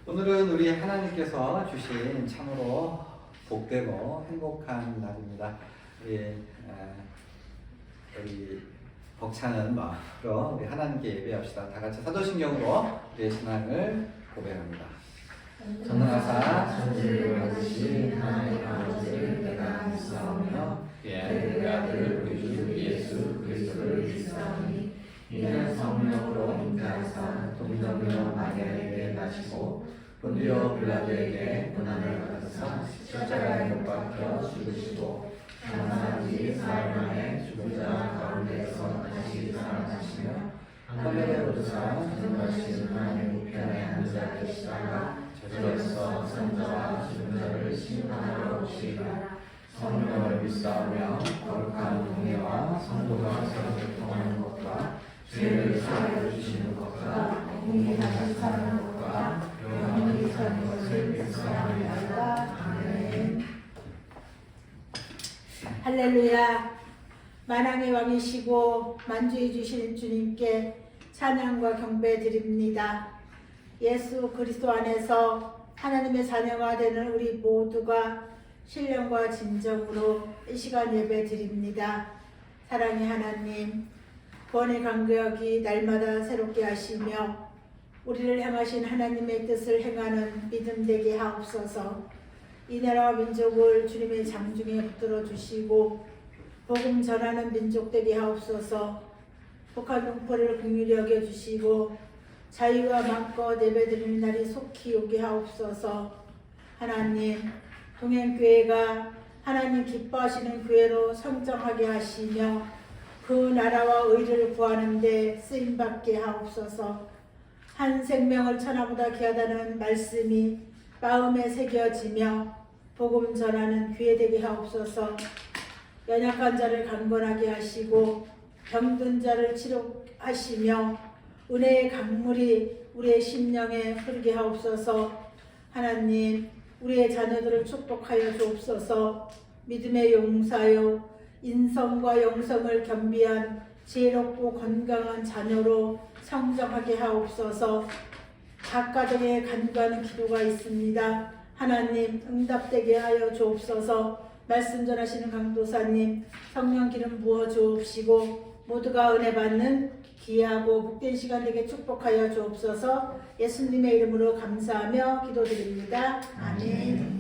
오늘은 우리 하나님께서 주신 참으로 복되고 행복한 날입니다. 우리 벅차는 마음으로 우리 하나님께 예배합시다. 다 같이 사도신경으로 우리의 신앙을 고백합니다. 전능하사 천지를 만드신 하나님 아버지를 내가 믿사오며 그의 아들 우리 주 예수 그리스도를 믿사오니 이는 성령으로 잉태하사 동정녀 마리아에게 나시고 본디오 빌라도에게 고난을 받으사 십자가에 못 박혀 죽으시고 사흘 뒤 사흘 만에 죽은 자 가운데서 다시 살아나시며 하늘에 오르사 전능하신 하나님 우편에 앉아 계시다가 저리로서 선자와 죽은 자를 심판하러 오시리라. 성령을 믿사오며 거룩한 공예와 성도가 서로 교통하는 것과 죄를 사하여 주시는 것과 공의하는 사는 것과 영원히 사는 것을 믿사옵나이다. 아멘. 할렐루야. 만왕의 왕이시고 만주해 주신 주님께 찬양과 경배 드립니다. 예수 그리스도 안에서 하나님의 자녀가 되는 우리 모두가 신령과 진정으로 이 시간 예배 드립니다. 사랑의 하나님, 구원의 간격이 날마다 새롭게 하시며 우리를 향하신 하나님의 뜻을 행하는 믿음 되게 하옵소서. 이 나라와 민족을 주님의 장중에 붙들어 주시고 복음 전하는 민족 되게 하옵소서. 북한 동포를 긍휼히 여겨 주시고 자유와 마음껏 예배드리는 날이 속히 오게 하옵소서. 하나님, 동행교회가 하나님 기뻐하시는 교회로 성장하게 하시며 그 나라와 의를 구하는 데 쓰임받게 하옵소서. 한 생명을 천하보다 귀하다는 말씀이 마음에 새겨지며 복음 전하는 교회 되게 하옵소서. 연약한 자를 강건하게 하시고 병든 자를 치료하시며 은혜의 강물이 우리의 심령에 흐르게 하옵소서. 하나님, 우리의 자녀들을 축복하여 주옵소서. 믿음의 용사요 인성과 영성을 겸비한 지혜롭고 건강한 자녀로 성장하게 하옵소서. 각 가정에 간구하는 기도가 있습니다. 하나님, 응답되게 하여 주옵소서. 말씀 전하시는 강도사님, 성령 기름 부어 주옵시고 모두가 은혜 받는 귀하고 복된 시간 되게 축복하여 주옵소서. 예수님의 이름으로 감사하며 기도드립니다. 아멘.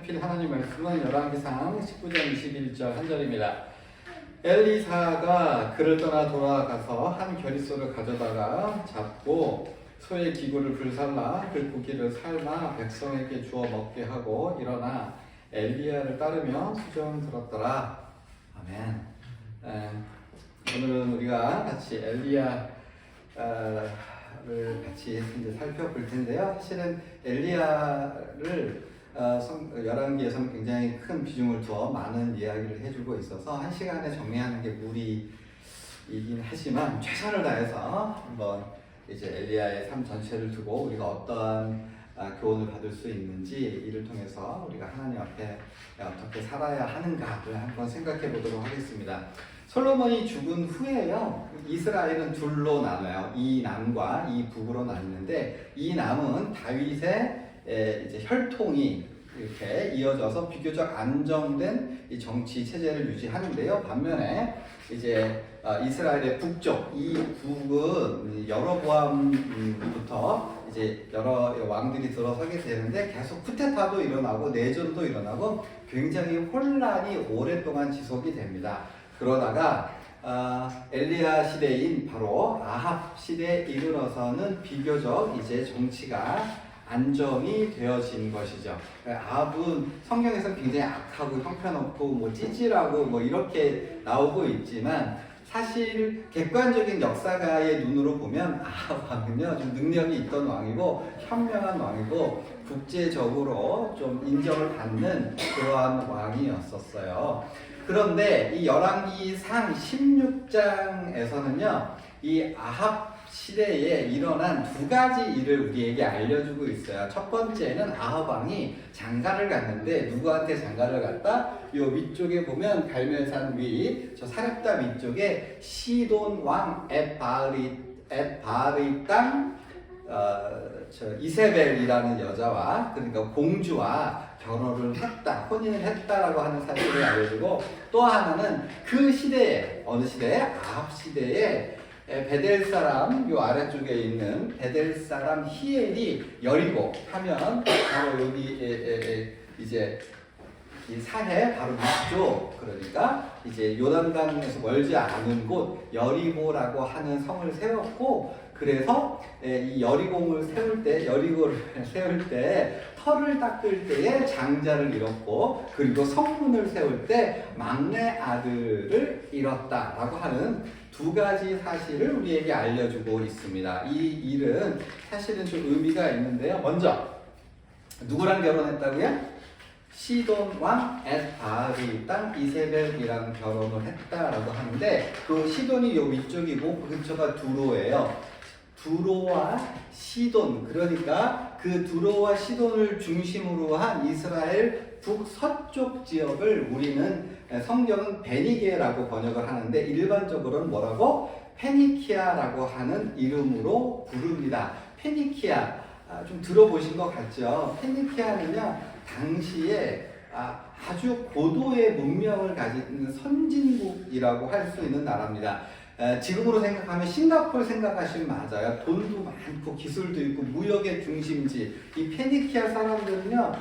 살필 하나님 말씀은 열왕기상 19장 21절 한 절입니다. 엘리사가 그를 떠나 돌아가서 한 겨릿소를 가져다가 잡고 소의 기구를 불살라 그 고기를 삶아 백성에게 주어 먹게 하고 일어나 엘리야를 따르며 수종 들었더라. 아멘. 오늘은 우리가 같이 엘리야를 같이 이제 살펴볼 텐데요. 사실은 엘리야를 열왕기에서는 굉장히 큰 비중을 두어 많은 이야기를 해주고 있어서 한 시간에 정리하는 게 무리이긴 하지만 최선을 다해서 한번 이제 엘리야의 삶 전체를 두고 우리가 어떠한 교훈을 받을 수 있는지 이를 통해서 우리가 하나님 앞에 어떻게 살아야 하는가를 한번 생각해 보도록 하겠습니다. 솔로몬이 죽은 후에요, 이스라엘은 둘로 나눠요. 이 남과 이 북으로 나뉘는데, 이 남은 다윗의 이제 혈통이 이렇게 이어져서 비교적 안정된 이 정치 체제를 유지하는데요. 반면에 이제 이스라엘의 북쪽, 이 북은 여로보암부터 이제 여러 왕들이 들어서게 되는데 계속 쿠데타도 일어나고 내전도 일어나고 굉장히 혼란이 오랫동안 지속이 됩니다. 그러다가 엘리야 시대인 바로 아합 시대에 이르러서는 비교적 이제 정치가 안정이 되어진 것이죠. 아합은 성경에서는 굉장히 악하고 형편없고 뭐 찌질하고 뭐 이렇게 나오고 있지만 사실 객관적인 역사가의 눈으로 보면 아합 왕은요 좀 능력이 있던 왕이고 현명한 왕이고 국제적으로 좀 인정을 받는 그러한 왕이었었어요. 그런데 이 열왕기상 16장에서는요 이 아합 시대에 일어난 두 가지 일을 우리에게 알려주고 있어요. 첫 번째는 아합 왕이 장가를 갔는데, 누구한테 장가를 갔다? 요 위쪽에 보면 갈멜산 위, 저 사렙다 위쪽에 시돈 왕 엣바알의 땅 저 이세벨이라는 여자와, 그러니까 공주와 결혼을 했다, 혼인을 했다라고 하는 사실을 알려주고, 또 하나는 그 시대에, 어느 시대에? 아합 시대에 베델 사람, 요 아래쪽에 있는 베델 사람 히엘이 여리고 하면 바로 여기 이제 이 사해 바로 위쪽, 그러니까 이제 요단강에서 멀지 않은 곳 여리고라고 하는 성을 세웠고, 그래서 이 여리고를 세울 때 터를 닦을 때에 장자를 잃었고, 그리고 성문을 세울 때 막내 아들을 잃었다라고 하는 두 가지 사실을 우리에게 알려주고 있습니다. 이 일은 사실은 좀 의미가 있는데요. 먼저 누구랑 결혼했다고요? 시돈 왕 엣바알의 땅 이세벨이랑 결혼을 했다라고 하는데, 그 시돈이 요 위쪽이고 그 근처가 두로예요. 두로와 시돈, 그러니까 그 두로와 시돈을 중심으로 한 이스라엘 북서쪽 지역을 우리는 성경은 베니게라고 번역을 하는데 일반적으로는 뭐라고? 페니키아라고 하는 이름으로 부릅니다. 페니키아, 좀 들어보신 것 같죠? 페니키아는요 당시에 아주 고도의 문명을 가진 선진국이라고 할 수 있는 나라입니다. 지금으로 생각하면 싱가포르 생각하시면 맞아요. 돈도 많고 기술도 있고 무역의 중심지. 이 페니키아 사람들은요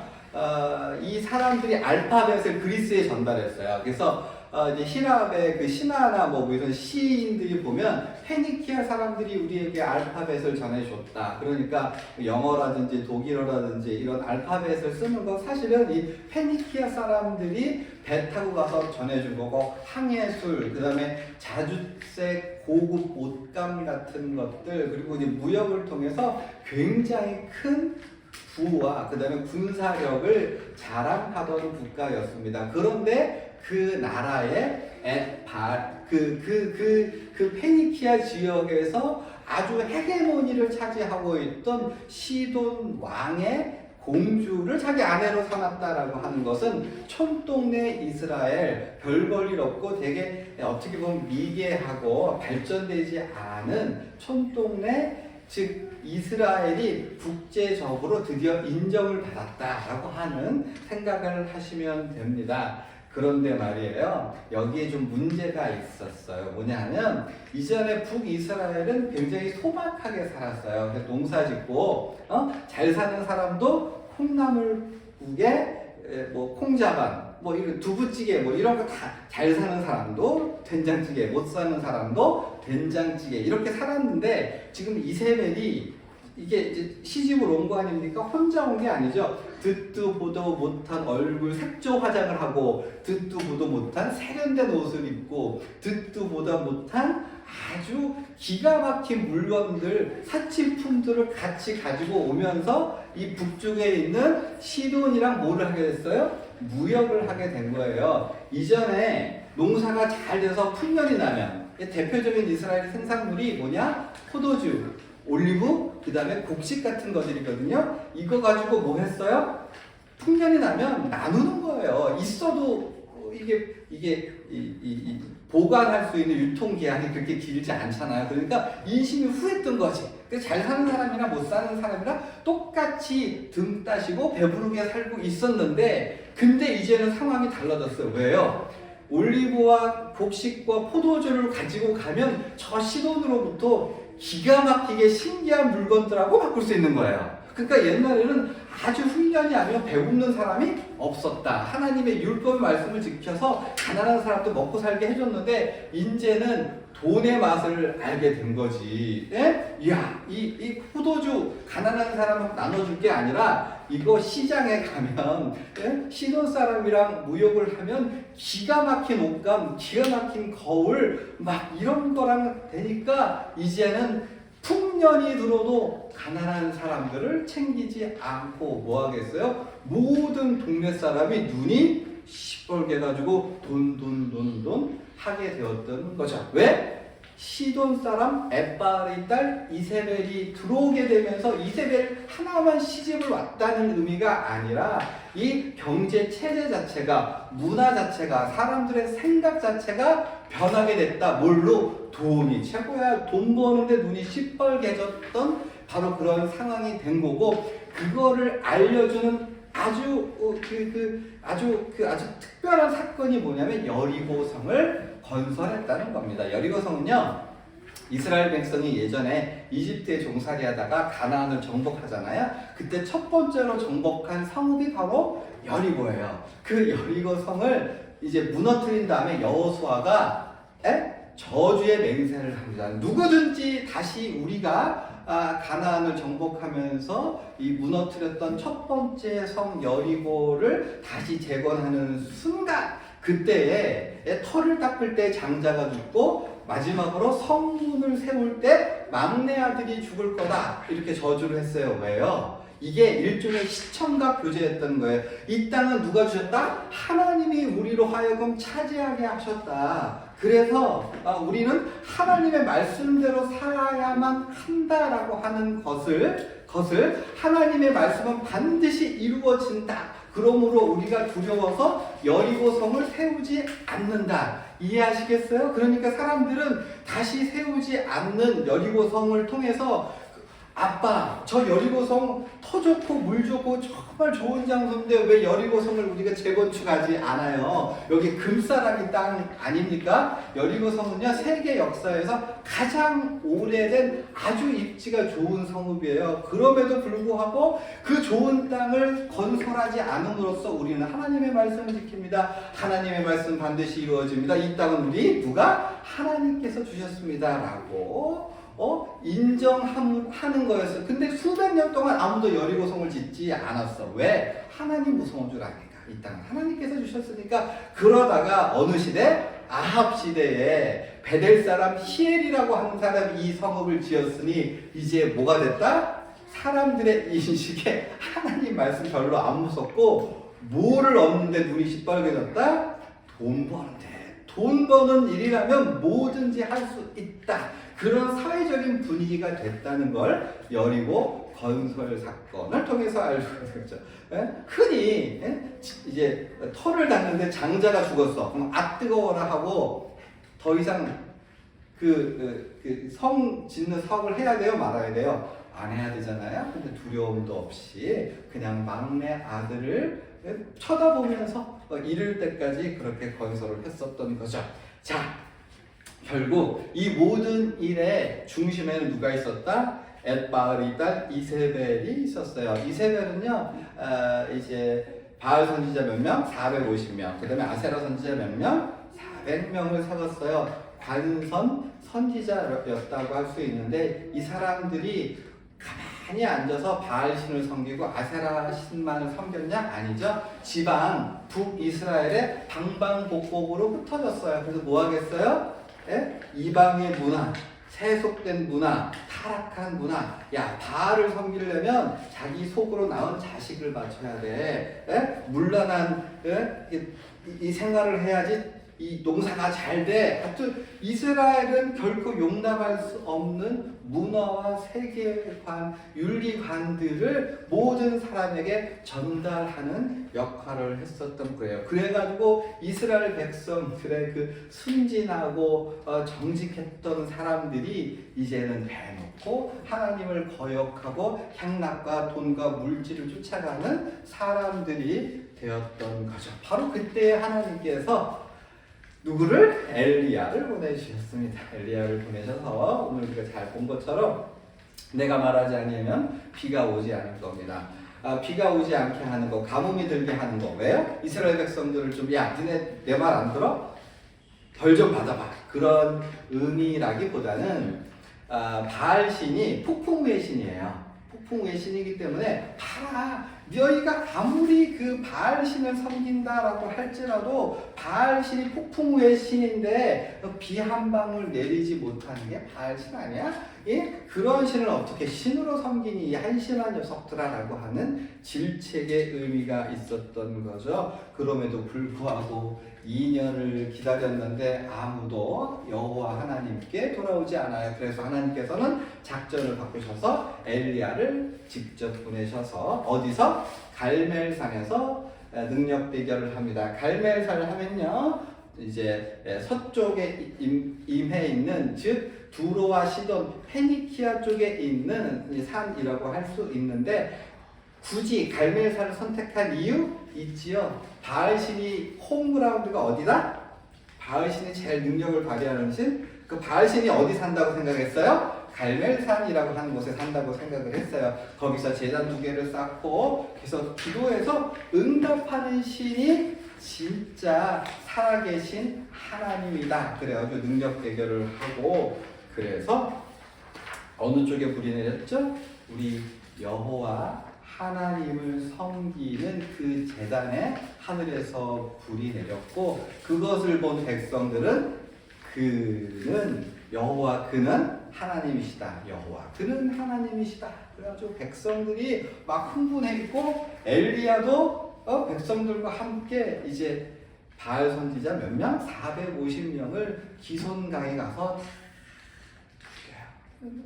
이 사람들이 알파벳을 그리스에 전달했어요. 그래서 이제 히랍의 그 신화나 뭐 이런 시인들이 보면 페니키아 사람들이 우리에게 알파벳을 전해줬다. 그러니까 영어라든지 독일어라든지 이런 알파벳을 쓰는 건 사실은 이 페니키아 사람들이 배 타고 가서 전해준 거고, 항해술, 그 다음에 자주색 고급 옷감 같은 것들, 그리고 이제 무역을 통해서 굉장히 큰 부와 그 다음에 군사력을 자랑하던 국가였습니다. 그런데 그 나라의 그 페니키아 지역에서 아주 헤게모니를 차지하고 있던 시돈 왕의 공주를 자기 아내로 삼았다라고 하는 것은 촌동네 이스라엘, 별 볼 일 없고 되게 어떻게 보면 미개하고 발전되지 않은 촌동네, 즉 이스라엘이 국제적으로 드디어 인정을 받았다라고 하는 생각을 하시면 됩니다. 그런데 말이에요, 여기에 좀 문제가 있었어요. 뭐냐 하면 이전에 북이스라엘은 굉장히 소박하게 살았어요. 농사 짓고 잘 사는 사람도 콩나물국에 뭐 콩자반, 뭐 이런 두부찌개, 뭐 이런 거 다 잘 사는 사람도 된장찌개, 못 사는 사람도 된장찌개 이렇게 살았는데 지금 이세벨이 이게 이제 시집을 온 거 아닙니까? 혼자 온 게 아니죠. 듣도 보도 못한 얼굴 색조 화장을 하고 듣도 보도 못한 세련된 옷을 입고 듣도 보도 못한 아주 기가 막힌 물건들, 사치품들을 같이 가지고 오면서 이 북쪽에 있는 시돈이랑 뭐를 하게 됐어요? 무역을 하게 된 거예요. 이전에 농사가 잘 돼서 풍년이 나면 대표적인 이스라엘 생산물이 뭐냐? 포도주, 올리브, 그 다음에 곡식 같은 것들이거든요. 이거 가지고 뭐 했어요? 풍년이 나면 나누는 거예요. 있어도 이게 보관할 수 있는 유통기한이 그렇게 길지 않잖아요. 그러니까 인심이 후했던 거지. 그래서 잘 사는 사람이나 못 사는 사람이랑 똑같이 등 따시고 배부르게 살고 있었는데, 근데 이제는 상황이 달라졌어요. 왜요? 올리브와 곡식과 포도주를 가지고 가면 저 시돈으로부터 기가 막히게 신기한 물건들하고 바꿀 수 있는 거예요. 그러니까 옛날에는 아주 훈련이 아니면 배우는 사람이 없었다. 하나님의 율법 말씀을 지켜서 가난한 사람도 먹고 살게 해줬는데 이제는 돈의 맛을 알게 된 거지. 예? 이야, 이 포도주 가난한 사람한테 나눠줄 게 아니라 이거 시장에 가면 시돈 사람이랑 무역을 하면 기가 막힌 옷감, 기가 막힌 거울 막 이런 거랑 되니까 이제는 풍년이 들어도 가난한 사람들을 챙기지 않고 뭐 하겠어요? 모든 동네 사람이 눈이 시뻘게 가지고 돈 하게 되었던 거죠. 왜? 시돈 사람 엣바알의 딸 이세벨이 들어오게 되면서 이세벨 하나만 시집을 왔다는 의미가 아니라 이 경제 체제 자체가, 문화 자체가, 사람들의 생각 자체가 변하게 됐다. 뭘로? 돈이 최고야. 돈 버는데 눈이 시뻘개졌던 바로 그런 상황이 된 거고, 그거를 알려주는 아주 특별한 사건이 뭐냐면 여리고성을 건설했다는 겁니다. 여리고성은요, 이스라엘 백성이 예전에 이집트에 종살이 하다가 가나안을 정복하잖아요. 그때 첫 번째로 정복한 성읍이 바로 여리고예요. 그 여리고성을 이제 무너뜨린 다음에 여호수아가 저주의 맹세를 합니다. 누구든지 다시 우리가 가나안을 정복하면서 이 무너뜨렸던 첫 번째 성 여리고를 다시 재건하는 순간, 그때에 터를 닦을 때 장자가 죽고 마지막으로 성문을 세울 때 막내 아들이 죽을 거다, 이렇게 저주를 했어요. 왜요? 이게 일종의 시청각 교제였던 거예요. 이 땅은 누가 주셨다? 하나님이 우리로 하여금 차지하게 하셨다. 그래서 우리는 하나님의 말씀대로 살아야만 한다라고 하는 것을 하나님의 말씀은 반드시 이루어진다. 그러므로 우리가 두려워서 여리고성을 세우지 않는다. 이해하시겠어요? 그러니까 사람들은 다시 세우지 않는 여리고성을 통해서 아빠, 저 여리고성 터 좋고 물 좋고 정말 좋은 장소인데 왜 여리고성을 우리가 재건축하지 않아요? 여기 금사라기 땅 아닙니까? 여리고성은요, 세계 역사에서 가장 오래된 아주 입지가 좋은 성읍이에요. 그럼에도 불구하고 그 좋은 땅을 건설하지 않음으로써 우리는 하나님의 말씀을 지킵니다. 하나님의 말씀 반드시 이루어집니다. 이 땅은 누가? 하나님께서 주셨습니다. 라고 인정하는 거였어요. 근데 수백 년 동안 아무도 여리고성을 짓지 않았어. 왜? 하나님 무서운 줄 아니까. 이 땅은 하나님께서 주셨으니까. 그러다가 어느 시대? 아합 시대에 베델 사람 히엘이라고 하는 사람이 이 성읍을 지었으니 이제 뭐가 됐다? 사람들의 인식에 하나님 말씀 별로 안 무섭고 뭐를 얻는데 눈이 시뻘개졌다? 돈 버는데. 돈 버는 일이라면 뭐든지 할 수 있다. 그런 사회적인 분위기가 됐다는 걸 여리고 건설 사건을 통해서 알게 되죠. 흔히 이제 터를 닦는데 장자가 죽었어. 그럼 아 뜨거워라 하고 더 이상 성 짓는 사업을 해야 돼요, 말아야 돼요? 안 해야 되잖아요. 근데 두려움도 없이 그냥 막내 아들을 쳐다보면서 이를 때까지 그렇게 건설을 했었던 거죠. 자, 결국 이 모든 일의 중심에는 누가 있었다? 엣바알의 딸 이세벨이 있었어요. 이세벨은요, 이제 바알 선지자 몇 명? 450명. 그 다음에 아세라 선지자 몇 명? 400명을 세웠어요. 관선 선지자였다고 할 수 있는데 이 사람들이 가만히 앉아서 바알 신을 섬기고 아세라 신만을 섬겼냐? 아니죠. 지방 북이스라엘의 방방곡곡으로 흩어졌어요. 그래서 뭐 하겠어요? 예? 이방의 문화, 세속된 문화, 타락한 문화. 야, 바알을 섬기려면 자기 속으로 낳은 자식을 바쳐야 돼. 예? 문란한 이 생활을 해야지 이 농사가 잘 돼. 하여튼 이스라엘은 결코 용납할 수 없는 문화와 세계관, 윤리관들을 모든 사람에게 전달하는 역할을 했었던 거예요. 그래가지고 이스라엘 백성들의 그 순진하고 정직했던 사람들이 이제는 대놓고 하나님을 거역하고 향락과 돈과 물질을 쫓아가는 사람들이 되었던 거죠. 바로 그때 하나님께서 누구를? 엘리야를 보내주셨습니다. 엘리야를 보내셔서 오늘 우리가 잘 본 것처럼 내가 말하지 않으면 비가 오지 않을 겁니다. 비가 오지 않게 하는 거, 가뭄이 들게 하는 거. 왜요? 이스라엘 백성들을 좀, 야, 니네 내 말 안 들어? 벌 좀 받아봐. 그런 의미라기보다는 바알 신이 폭풍우의 신이에요. 폭풍우의 신이기 때문에 봐라, 너희가 아무리 그 바알 신을 섬긴다라고 할지라도 바알 신이 폭풍우의 신인데 비 한 방울 내리지 못하는 게 바알 신 아니야? 예? 그런 신을 어떻게 신으로 섬기니 이 한심한 녀석들아라고 하는 질책의 의미가 있었던 거죠. 그럼에도 불구하고 2년을 기다렸는데 아무도 여호와 하나님께 돌아오지 않아요. 그래서 하나님께서는 작전을 바꾸셔서 엘리야를 직접 보내셔서 어디서? 갈멜산에서 능력 대결을 합니다. 갈멜산을 하면요, 이제 서쪽에 임해 있는, 즉 두로와 시돈, 페니키아 쪽에 있는 산이라고 할 수 있는데 굳이 갈멜산을 선택한 이유 있지요. 바알 신이 홈그라운드가 어디다? 바알 신이 제일 능력을 발휘하는 신. 그 바알 신이 어디 산다고 생각했어요? 갈멜산이라고 하는 곳에 산다고 생각을 했어요. 거기서 제단 2개를 쌓고 그래서 기도해서 응답하는 신이 진짜 살아계신 하나님이다. 그래가지고 능력 대결을 하고, 그래서 어느 쪽에 불이 내렸죠? 우리 여호와 하나님을 섬기는 그 제단에 하늘에서 불이 내렸고, 그것을 본 백성들은 그는 여호와, 그는 하나님이시다. 여호와, 그는 하나님이시다. 그래가지고 백성들이 막 흥분했고, 엘리야도 백성들과 함께 이제 바알 선지자 몇 명? 450명을 기손강에 가서 죽여요.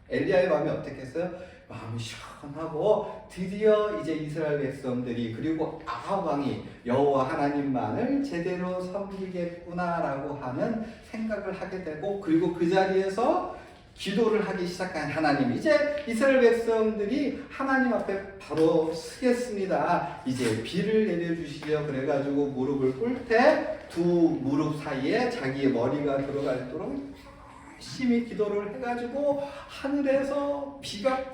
엘리야의 마음이 어떻겠어요? 마음이 시원하고 드디어 이제 이스라엘 백성들이, 그리고 아합 왕이 여호와 하나님만을 제대로 섬기겠구나라고 하는 생각을 하게 되고, 그리고 그 자리에서 기도를 하기 시작한 하나님. 이제 이스라엘 백성들이 하나님 앞에 바로 서겠습니다. 이제 비를 내려주시려. 그래가지고 무릎을 꿇을 때 두 무릎 사이에 자기의 머리가 들어갈도록 열심히 기도를 해가지고 하늘에서 비가 팍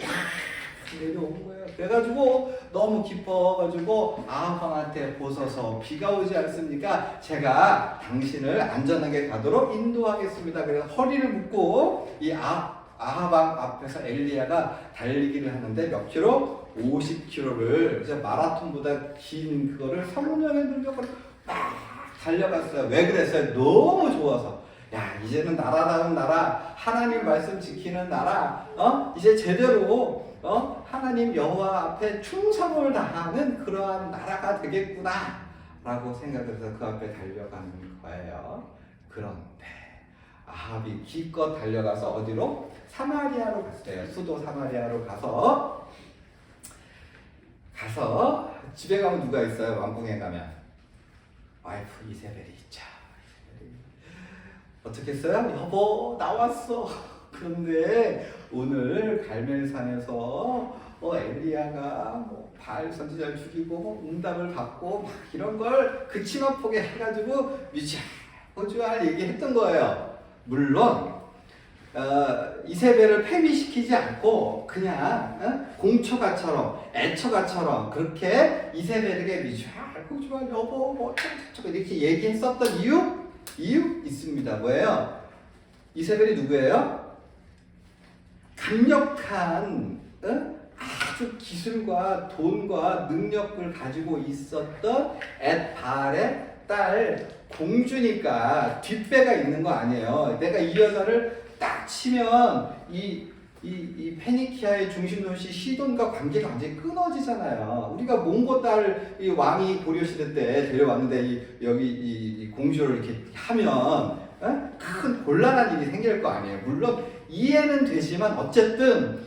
내려온 거예요. 그래가지고 너무 기뻐가지고 아합 왕한테 보소서, 비가 오지 않습니까? 제가 당신을 안전하게 가도록 인도하겠습니다. 그래서 허리를 묶고 이 아합 왕 앞에서 엘리야가 달리기를 하는데 몇 킬로? 50km를, 그래서 마라톤보다 긴 그거를 성령의 능력으로 막 달려갔어요. 왜 그랬어요? 너무 좋아서. 야, 이제는 나라다운 나라, 하나님 말씀 지키는 나라, 이제 제대로 하나님 여호와 앞에 충성을 다하는 그러한 나라가 되겠구나 라고 생각해서 그 앞에 달려가는 거예요. 그런데 아합이 기껏 달려가서 어디로? 사마리아로 갔어요. 수도 사마리아로 가서 집에 가면 누가 있어요? 왕궁에 가면 와이프 이세벨이 있죠. 어떻게 했어요? 여보, 나왔어. 그런데 오늘 갈멜산에서 엘리야가 바알 선지자를 죽이고 응답을 받고 막 이런 걸 그치마포게 해가지고 미치고주할 얘기했던 거예요. 물론 이세벨을 폐위시키지 않고 그냥 공초가처럼 애처가처럼 그렇게 이세벨에게 미주알 여보 뭐 이렇게 얘기했었던 이유 있습니다. 뭐예요? 이세벨이 누구예요? 강력한 아주 기술과 돈과 능력을 가지고 있었던 엣바알의 딸 공주니까 뒷배가 있는 거 아니에요. 내가 이 여자를 딱 치면 이 페니키아의 중심 도시 시돈과 관계가 완전히 끊어지잖아요. 우리가 몽고 딸 이 왕이 고려 시대 때 데려왔는데 여기 이 공주를 이렇게 하면 큰 곤란한 일이 생길 거 아니에요. 물론 이해는 되지만 어쨌든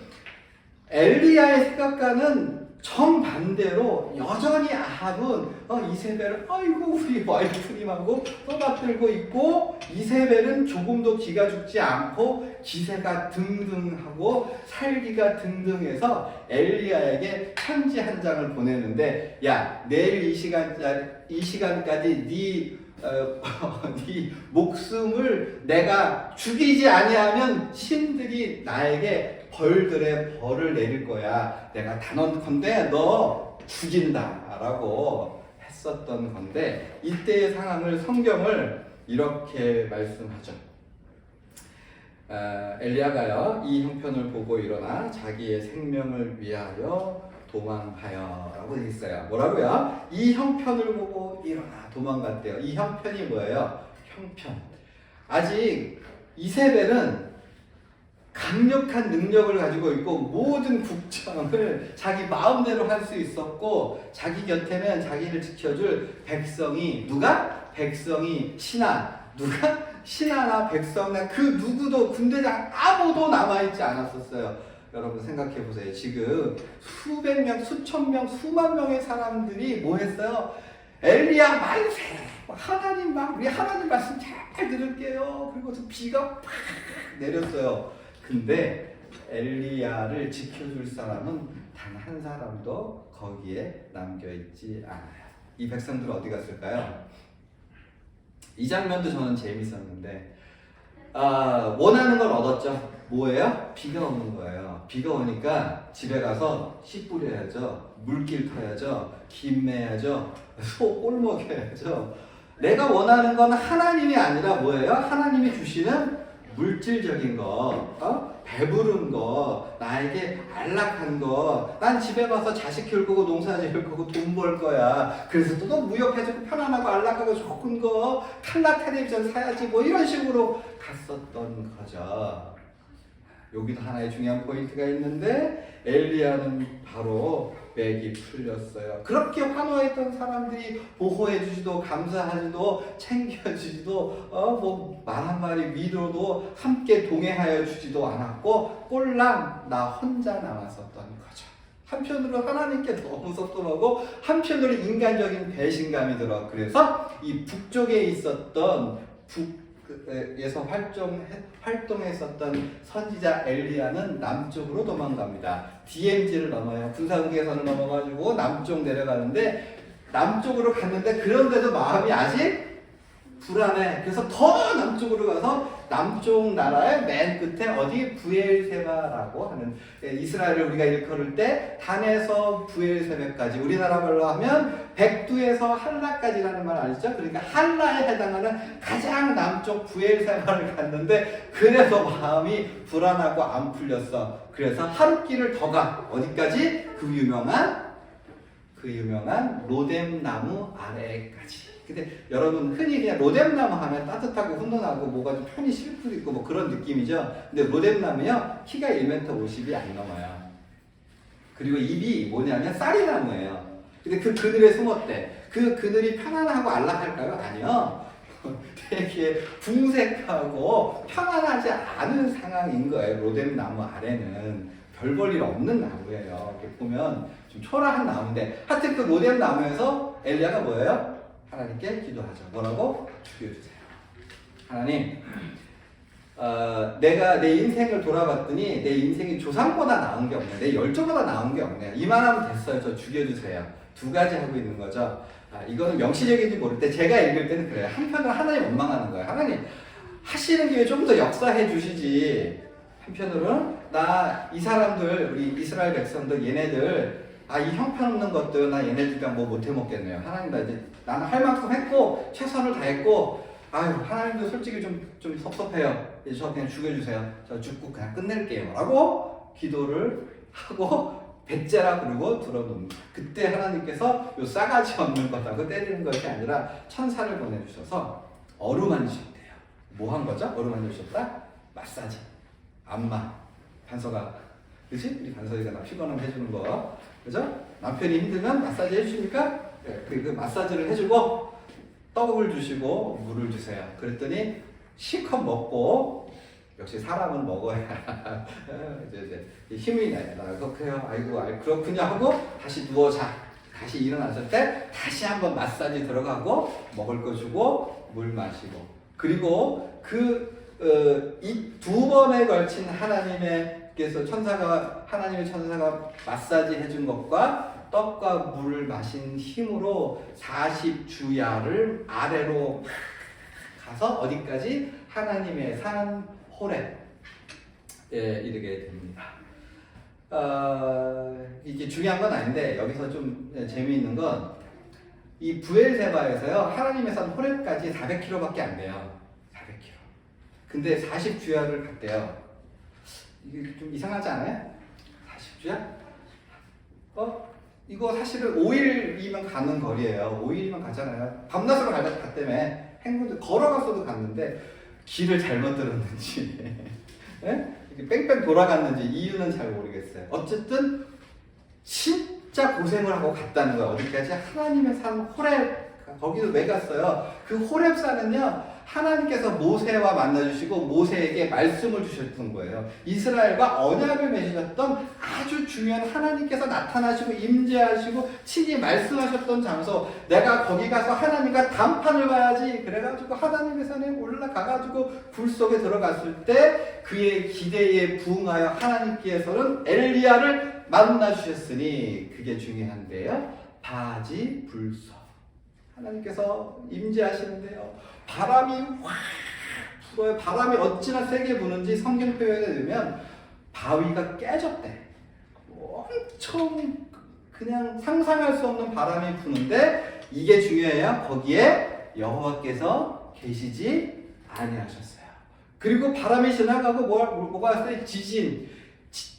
엘리야의 생각과는 정반대로 여전히 아합은 이세벨을 아이고 우리 와이프님하고 떠받들고 있고 이세벨은 조금도 기가 죽지 않고 기세가 등등하고 살기가 등등해서 엘리야에게 편지 한 장을 보내는데 야 내일 이 시간까지 네 목숨을 내가 죽이지 아니하면 신들이 나에게 벌들의 벌을 내릴 거야. 내가 단언컨대 너 죽인다 라고 했었던 건데 이때의 상황을 성경을 이렇게 말씀하죠. 엘리야가요 이 형편을 보고 일어나 자기의 생명을 위하여 도망하여 라고 되어 있어요. 뭐라고요? 이 형편을 보고 일어나 도망갔대요. 이 형편이 뭐예요? 형편. 아직 이세벨은 강력한 능력을 가지고 있고 모든 국정을 자기 마음대로 할 수 있었고 자기 곁에는 자기를 지켜줄 백성이 누가? 백성이 신하. 누가? 신하나 백성나 그 누구도 군대장 아무도 남아있지 않았었어요. 여러분 생각해 보세요. 지금 수백 명, 수천 명, 수만 명의 사람들이 뭐 했어요? 엘리야 만세! 하나님 우리 하나님 말씀 잘 들을게요. 그리고 비가 팍 내렸어요. 근데 엘리야를 지켜줄 사람은 단 한 사람도 거기에 남겨있지 않아요. 이 백성들 어디 갔을까요? 이 장면도 저는 재밌었는데 원하는 걸 얻었죠. 뭐예요? 비가 오는 거예요. 비가 오니까 집에 가서 씨 뿌려야죠. 물길 터야죠. 김 매야죠. 소 꼴 먹여야죠. 내가 원하는 건 하나님이 아니라 뭐예요? 하나님이 주시는 물질적인 거, 배부른 거, 나에게 안락한 거, 난 집에 가서 자식 키울 거고 농사 지을 거고 돈 벌 거야. 그래서 또 무역해주고 편안하고 안락하고 좋은 거, 칼라 텔레비전 사야지 뭐 이런 식으로 갔었던 거죠. 여기도 하나의 중요한 포인트가 있는데 엘리야는 바로 맥이 풀렸어요. 그렇게 환호했던 사람들이 보호해주지도 감사하지도 챙겨주지도 뭐 말 한마디 위로도 함께 동행하여 주지도 않았고 꼴랑 나 혼자 남았었던 거죠. 한편으로 하나님께 너무 섭섭하고 한편으로 인간적인 배신감이 들어. 그래서 이 북쪽에 있었던 에서 활동했었던 선지자 엘리야는 남쪽으로 도망갑니다. DMZ를 넘어요. 군사국계선을 넘어가지고 남쪽 내려가는데 남쪽으로 갔는데 그런데도 마음이 아직 불안해. 그래서 더 남쪽으로 가서 남쪽 나라의 맨 끝에 어디 부엘세바라고 하는 이스라엘을 우리가 일컬을 때 단에서 부엘세바까지 우리나라 말로 하면 백두에서 한라까지라는 말 아시죠? 그러니까 한라에 해당하는 가장 남쪽 부엘세바를 갔는데 그래서 마음이 불안하고 안 풀렸어. 그래서 하룻길을 더 가. 어디까지? 그 유명한 로뎀나무 아래까지. 근데 여러분 흔히 그냥 로뎀나무 하면 따뜻하고 훈훈하고 뭐가 좀 편히 쉴 수도 있고 뭐 그런 느낌이죠. 근데 로뎀나무요 키가 1m 50이 안 넘어요. 그리고 잎이 뭐냐면 쌀이나무예요. 근데 그 그늘에 숨었대. 그 그늘이 편안하고 안락할까요? 아니요. 되게 궁색하고 편안하지 않은 상황인 거예요. 로뎀나무 아래는 별 볼 일 없는 나무예요. 이렇게 보면 좀 초라한 나무인데 하여튼 그 로뎀나무에서 엘리야가 뭐예요? 하나님께 기도하죠. 뭐라고? 죽여주세요. 하나님, 내가 내 인생을 돌아봤더니 내 인생이 조상보다 나은 게 없네. 내 열조보다 나은 게 없네. 이만하면 됐어요. 저 죽여주세요. 두 가지 하고 있는 거죠. 이거는 명시적인지 모를 때 제가 읽을 때는 그래요. 한편으로 하나님 원망하는 거예요. 하나님 하시는 김에 좀 더 역사해 주시지. 한편으로는 나 이 사람들, 우리 이스라엘 백성들, 얘네들 이 형편없는 것들 나 얘네들과 뭐 못해 먹겠네요. 하나님 나 이제 나는 할 만큼 했고 최선을 다했고 하나님도 솔직히 좀 섭섭해요. 이제 저 그냥 죽여주세요. 저 죽고 그냥 끝낼게요. 라고 기도를 하고 배째라 그러고 들어놓는. 그때 하나님께서 요 싸가지 없는 것하고 때리는 것이 아니라 천사를 보내주셔서 어루만지셨대요. 뭐 한 거죠? 어루만지셨다? 마사지, 안마, 반서가, 그치? 우리 반서이가 나 피곤하면 해주는 거, 그죠? 남편이 힘들면 마사지 해주십니까? 그 마사지를 해주고 떡을 주시고 물을 주세요. 그랬더니 실컷 먹고, 역시 사람은 먹어야 이제 힘이 나요. 그래요. 아이고 그렇군요 하고 다시 누워 자. 다시 일어났을 때 다시 한번 마사지 들어가고 먹을 거 주고 물 마시고, 그리고 이 두 번에 걸친 하나님의 천사가 마사지 해준 것과 떡과 물을 마신 힘으로 40주야를 아래로 가서 어디까지? 하나님의 산 호렙에 이르게 됩니다. 이게 중요한 건 아닌데 여기서 좀 재미있는 건 이 부엘세바에서요 하나님의 산 호렙까지 400km밖에 안 돼요. 400km. 근데 40주야를 갔대요. 이게 좀 이상하지 않아요? 40주야? 이거 사실은 5일이면 가는 거리예요. 5일이면 가잖아요. 밤낮으로 갔다며. 행군들 걸어갔어도 갔는데 길을 잘못 들었는지 이렇게 뺑뺑 돌아갔는지 이유는 잘 모르겠어요. 어쨌든 진짜 고생을 하고 갔다는 거예요. 어디까지? 하나님의 산 호렙. 거기도 왜 갔어요? 그 호렙산은요 하나님께서 모세와 만나주시고 모세에게 말씀을 주셨던 거예요. 이스라엘과 언약을 맺으셨던 아주 중요한, 하나님께서 나타나시고 임재하시고 친히 말씀하셨던 장소. 내가 거기 가서 하나님과 담판을 봐야지. 그래가지고 하나님의 산에 올라가가지고 불 속에 들어갔을 때 그의 기대에 부응하여 하나님께서는 엘리야를 만나주셨으니 그게 중요한데요. 바지 불서. 하나님께서 임재하시는데요. 바람이 확 불어요. 바람이 어찌나 세게 부는지 성경 표현에 넣으면 바위가 깨졌대. 엄청 그냥 상상할 수 없는 바람이 부는데 이게 중요해요. 거기에 여호와께서 계시지 아니하셨어요. 그리고 바람이 지나가고 뭐가 왔어요? 지진.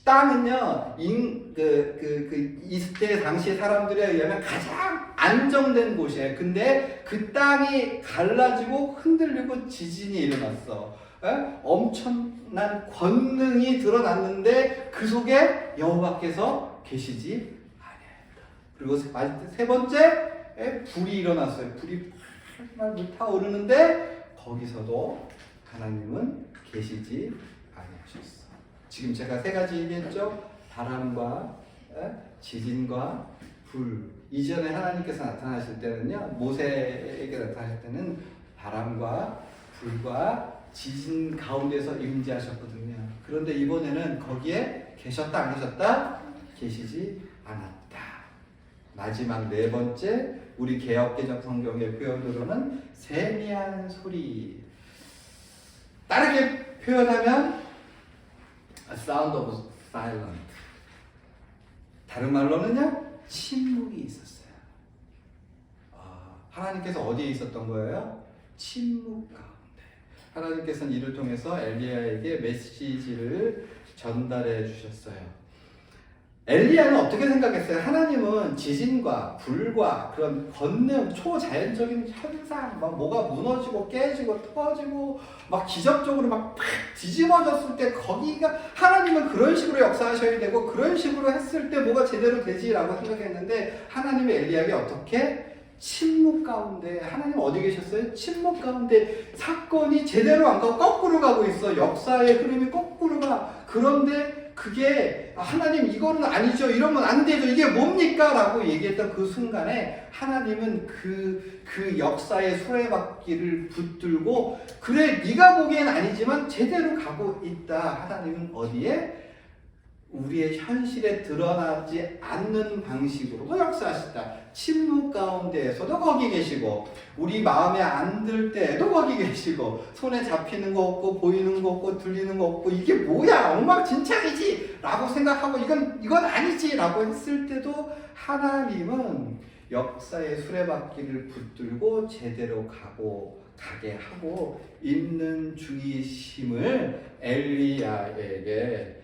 땅은요, 이때 당시 사람들에 의하면 가장 안정된 곳이에요. 근데 그 땅이 갈라지고 흔들리고 지진이 일어났어. 엄청난 권능이 드러났는데 그 속에 여호와께서 계시지 아니하였다. 그리고 세 번째, 불이 일어났어요. 불이 팔팔 타오르는데 거기서도 하나님은 계시지 아니하셨어. 지금 제가 세 가지 얘기했죠. 바람과 지진과 불. 이전에 하나님께서 나타나실 때는요, 모세에게 나타나실 때는 바람과 불과 지진 가운데서 임재하셨거든요. 그런데 이번에는 거기에 계셨다 안 계셨다? 계시지 않았다. 마지막 네 번째, 우리 개역개정 성경의 표현으로는 세미한 소리. 다르게 표현하면 A sound of silence. 다른 말로는요, 침묵이 있었어요. 하나님께서 어디에 있었던 거예요? 침묵 가운데. 하나님께서는 이를 통해서 엘리야에게 메시지를 전달해 주셨어요. 엘리야는 어떻게 생각했어요? 하나님은 지진과 불과 그런 권능, 초자연적인 현상, 막 뭐가 무너지고 깨지고 터지고 막 기적적으로 막 뒤집어졌을 때 거기가 하나님은 그런 식으로 역사하셔야 되고 그런 식으로 했을 때 뭐가 제대로 되지라고 생각했는데 하나님의 엘리야에게 어떻게? 침묵 가운데. 하나님 어디 계셨어요? 침묵 가운데. 사건이 제대로 안 가고 거꾸로 가고 있어. 역사의 흐름이 거꾸로 가. 그런데 그게 하나님 이거는 아니죠. 이러면 안 되죠. 이게 뭡니까? 라고 얘기했던 그 순간에 하나님은 그 역사의 수레바퀴를 붙들고 그래 네가 보기엔 아니지만 제대로 가고 있다. 하나님은 어디에? 우리의 현실에 드러나지 않는 방식으로도 역사하시다. 침묵 가운데에서도 거기 계시고, 우리 마음에 안 들 때에도 거기 계시고, 손에 잡히는 거 없고 보이는 거 없고 들리는 거 없고 이게 뭐야 엉망진창이지 라고 생각하고 이건 아니지 라고 했을 때도 하나님은 역사의 수레바퀴를 붙들고 제대로 가게 하고 있는 중이심을 엘리야에게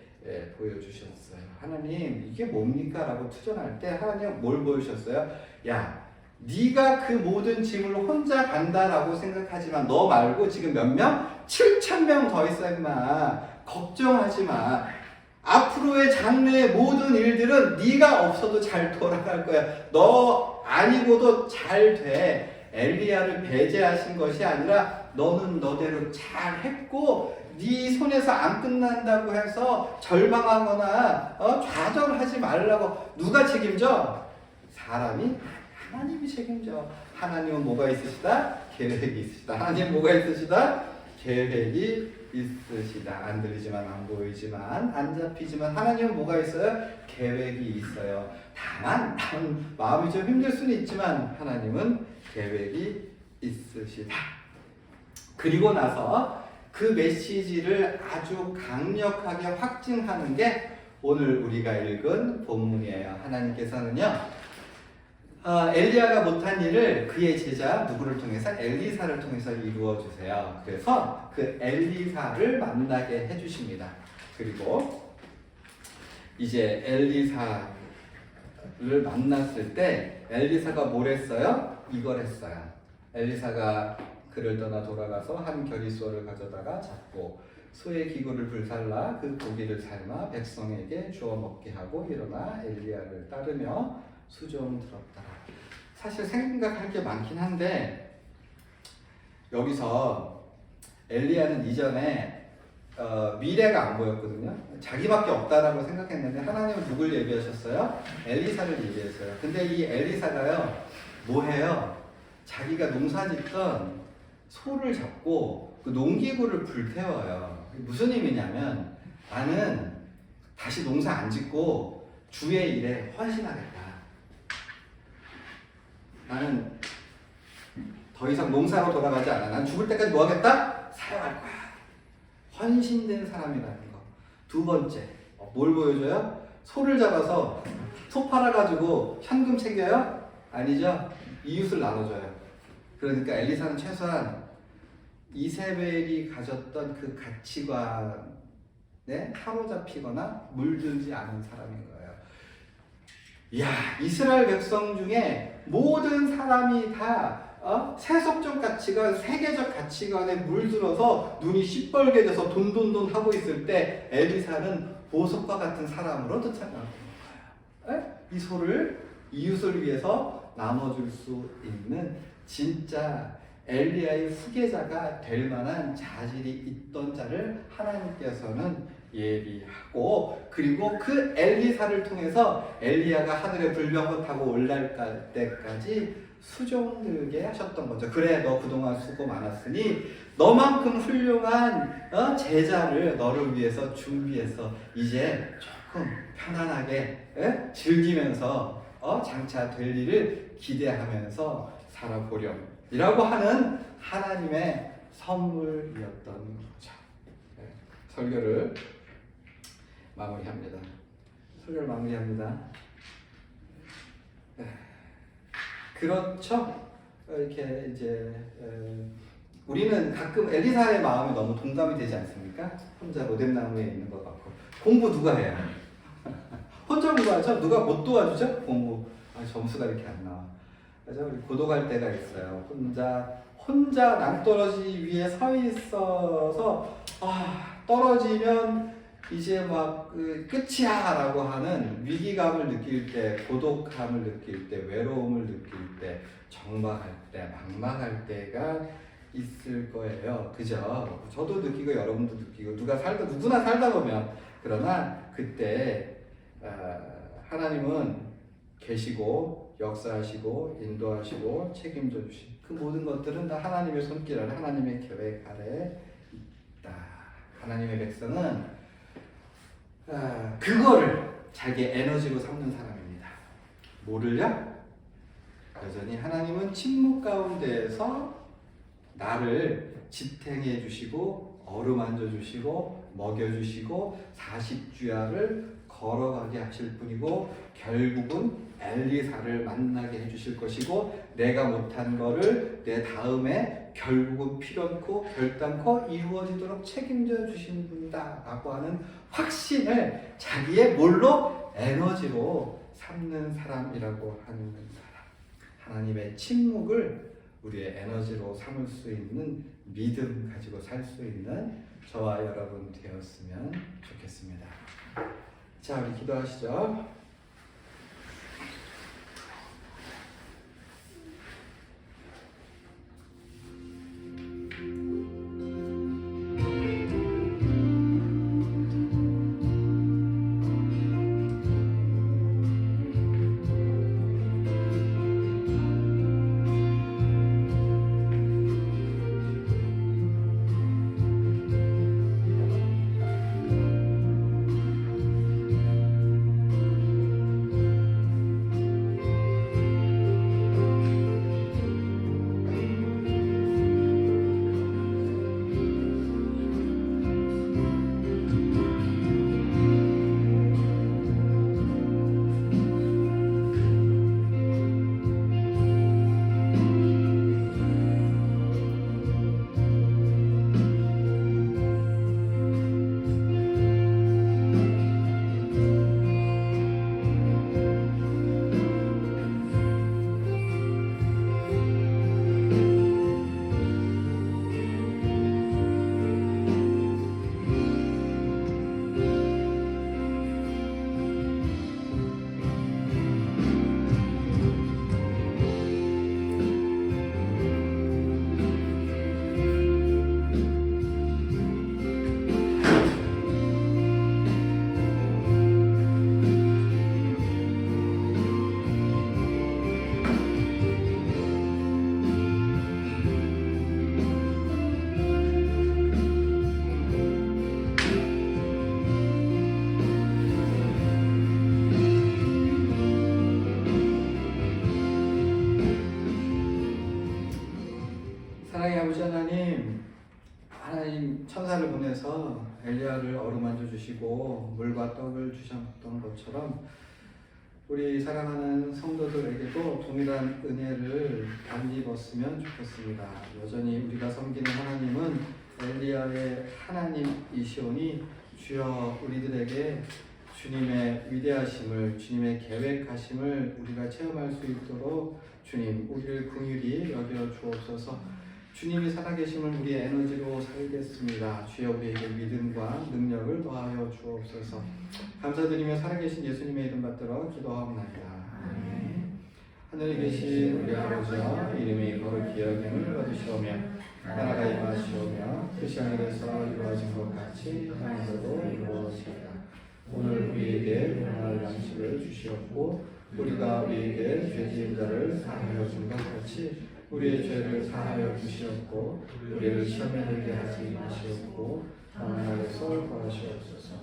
보여주셨어요. 하나님 이게 뭡니까? 라고 투정할 때 하나님 뭘 보여주셨어요? 야, 네가 그 모든 짐을 혼자 간다라고 생각하지만 너 말고 지금 몇 명? 7,000명 더 있어 임마. 걱정하지 마. 앞으로의 장래의 모든 일들은 네가 없어도 잘 돌아갈 거야. 너 아니고도 잘 돼. 엘리야를 배제하신 것이 아니라 너는 너대로 잘 했고 네 손에서 안 끝난다고 해서 절망하거나 좌절하지 말라고. 누가 책임져? 사람이? 하나님이 책임져. 하나님은 뭐가 있으시다? 계획이 있으시다. 하나님은 뭐가 있으시다? 계획이 있으시다. 안 들리지만 안 보이지만 안 잡히지만 하나님은 뭐가 있어요? 계획이 있어요. 다만 마음이 좀 힘들 수는 있지만 하나님은 계획이 있으시다. 그리고 나서 그 메시지를 아주 강력하게 확증하는 게 오늘 우리가 읽은 본문이에요. 하나님께서는요, 엘리야가 못한 일을 그의 제자 누구를 통해서? 엘리사를 통해서 이루어 주세요. 그래서 그 엘리사를 만나게 해주십니다. 그리고 이제 엘리사를 만났을 때 엘리사가 뭘 했어요? 이걸 했어요. 엘리사가 그를 떠나 돌아가서 한 겨리소를 가져다가 잡고 소의 기구를 불살라 그 고기를 삶아 백성에게 주어 먹게 하고 일어나 엘리야를 따르며 수종 들었다. 사실 생각할 게 많긴 한데 여기서 엘리야는 이전에 미래가 안 보였거든요. 자기밖에 없다라고 생각했는데 하나님은 누굴 예비하셨어요? 엘리사를 예비했어요. 근데 이 엘리사가요, 뭐해요? 자기가 농사짓던 소를 잡고 그 농기구를 불태워요. 무슨 의미냐면 나는 다시 농사 안 짓고 주의 일에 헌신하겠다. 나는 더 이상 농사로 돌아가지 않아. 난 죽을 때까지 뭐 하겠다? 사랑할 거야. 헌신된 사람이라는 거. 두 번째, 뭘 보여줘요? 소를 잡아서 소 팔아가지고 현금 챙겨요? 아니죠. 이웃을 나눠줘요. 그러니까 엘리사는 최소한 이세벨이 가졌던 그 가치관에 사로잡히거나 물들지 않은 사람인 거예요. 이야, 이스라엘 백성 중에 모든 사람이 다 세속적 가치관, 세계적 가치관에 물들어서 눈이 시뻘게 돼서 돈 하고 있을 때 엘리사는 보석과 같은 사람으로 쫓아가는 거예요. 이 소를 이웃을 위해서 나눠줄 수 있는 진짜 엘리야의 후계자가 될 만한 자질이 있던 자를 하나님께서는 예비하고, 그리고 그 엘리사를 통해서 엘리야가 하늘에 불병거 타고 올라갈 때까지 수종들게 하셨던 거죠. 그래, 너 그동안 수고 많았으니 너만큼 훌륭한 제자를 너를 위해서 준비해서 이제 조금 편안하게 즐기면서 장차 될 일을 기대하면서 살아보렴 이라고 하는 하나님의 선물이었던 거죠. 설교를 마무리합니다. 그렇죠. 이렇게 이제 우리는 가끔 엘리사의 마음이 너무 동감이 되지 않습니까? 혼자 로뎀나무에 있는 것 같고. 공부 누가 해요? 혼자 공부하죠? 누가 못 도와주죠? 공부. 점수가 이렇게 안 나와. 그래서 우리 고독할 때가 있어요. 혼자 낭떠러지 위에 서 있어서 떨어지면 이제 막 끝이야 라고 하는 위기감을 느낄 때, 고독함을 느낄 때, 외로움을 느낄 때, 정박할 때, 막막할 때가 있을 거예요. 그죠? 저도 느끼고 여러분도 느끼고 누구나 살다 보면. 그러나 그때 하나님은 계시고 역사하시고 인도하시고 책임져 주신 그 모든 것들은 다 하나님의 손길 아래, 하나님의 계획 아래 있다. 하나님의 백성은 그거를 자기의 에너지로 삼는 사람입니다. 뭐를요? 여전히 하나님은 침묵 가운데에서 나를 지탱해 주시고 어루만져 주시고 먹여 주시고 40주야를 걸어가게 하실 분이고 결국은 엘리사를 만나게 해 주실 것이고 내가 못한 거를 내 다음에 결국은 필연코 결단코 이루어지도록 책임져 주신 분이다 라고 하는 확신을 자기의 뭘로? 에너지로 삼는 사람이라고 하는 사람. 하나님의 침묵을 우리의 에너지로 삼을 수 있는 믿음 가지고 살 수 있는 저와 여러분 되었으면 좋겠습니다. 자, 우리 기도하시죠. 사랑의 아버지 하나님 천사를 보내서 엘리야를 어루만져 주시고 물과 떡을 주셨던 것처럼 우리 사랑하는 성도들에게도 동일한 은혜를 덧입었으면 좋겠습니다. 여전히 우리가 섬기는 하나님은 엘리야의 하나님이시오니 주여 우리들에게 주님의 위대하심을 주님의 계획하심을 우리가 체험할 수 있도록 주님 우리를 긍휼히 여겨 주옵소서. 주님이 살아계심을 우리의 에너지로 살겠습니다. 주여 우리에게 믿음과 능력을 더하여 주옵소서. 감사드리며 살아계신 예수님의 이름 받들어 기도하옵나이다. 하늘에 계신 우리 아버지여 이름이 거룩히 여김을 받으시오며 나라가 임하시오며 뜻이 하늘에서 이루어진 것 같이 땅에서도 이루어지리라. 오늘 우리에게 평안할 양식을 주시옵고 우리가 우리에게 죄 지은 자를 사하여 준 것 같이 우리의 죄를 사하여 주시옵고 우리를 시험에 들게 하지 마시옵고 다만 날에서 구하시옵소서.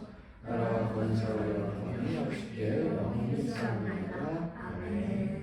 나라와 권세와 영광이 아버지께 영원히 있사옵나이다. 아멘.